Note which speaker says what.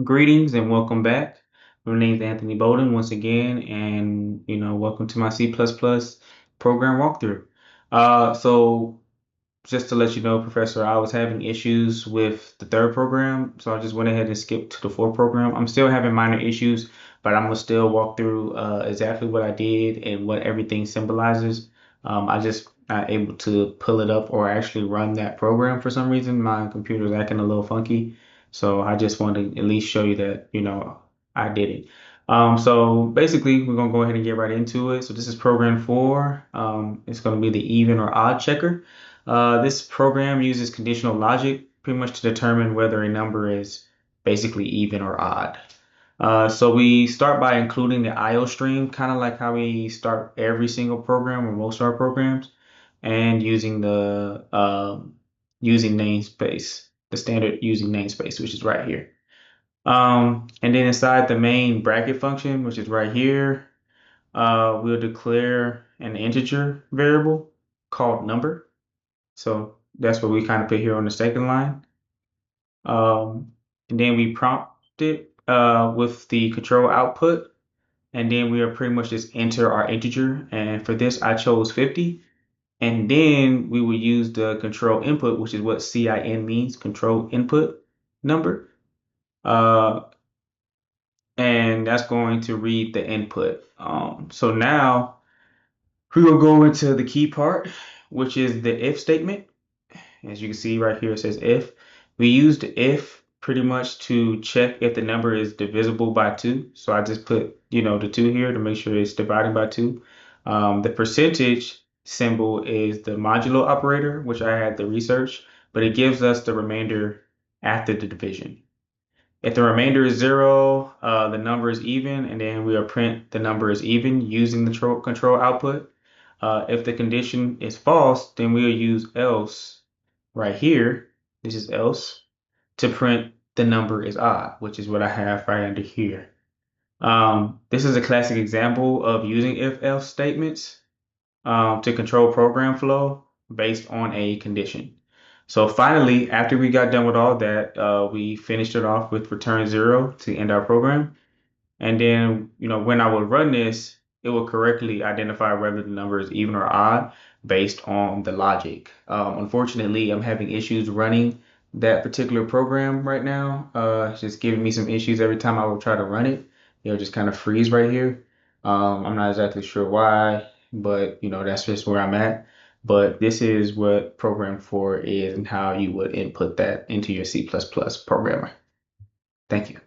Speaker 1: Greetings and welcome back. My name is Anthony Bolden once again, and welcome to my C++ program walkthrough. So just to let you know, Professor, I was having issues with the third program, so I just went ahead and skipped to the fourth program. I'm still having minor issues, but I'm gonna still walk through exactly what I did and what everything symbolizes. I just not able to pull it up or actually run that program for some reason. My computer's acting a little funky, so I just wanted to at least show you that, I did it. So basically, we're gonna go ahead and get right into it. So this is program four. It's gonna be the even or odd checker. This program uses conditional logic pretty much to determine whether a number is basically even or odd. So we start by including the IO stream, kind of like how we start every single program or most of our programs, and using the using namespace, the standard using namespace, which is right here. And then inside the main bracket function, which is right here, we'll declare an integer variable called number. So that's what we kind of put here on the second line. Um, and then we prompt it with the control output. And then we are pretty much just enter our integer. And for this, I chose 50. And then we will use the control input, which is what CIN means, control input number. Uh, and that's going to read the input. So now we will go into the key part, which is the if statement. As you can see right here, it says if. We used if pretty much to check if the number is divisible by 2. So I just put, the 2 here to make sure it's dividing by 2. The percentage symbol is the modulo operator, which I had to research, but it gives us the remainder after the division. If the remainder is 0, the number is even, and then we'll print the number is even using the control output. If the condition is false, then we'll use else right here. This is else to print the number is odd, which is what I have right under here. This is a classic example of using if-else statements to control program flow based on a condition. So finally, after we got done with all that, we finished it off with return 0 to end our program. And then, when I would run this, it will correctly identify whether the number is even or odd based on the logic. Unfortunately, I'm having issues running that particular program right now. It's just giving me some issues every time I will try to run it. It'll just kind of freeze right here. I'm not exactly sure why, but that's just where I'm at. But this is what program 4 is and how you would input that into your C++ programmer. Thank you.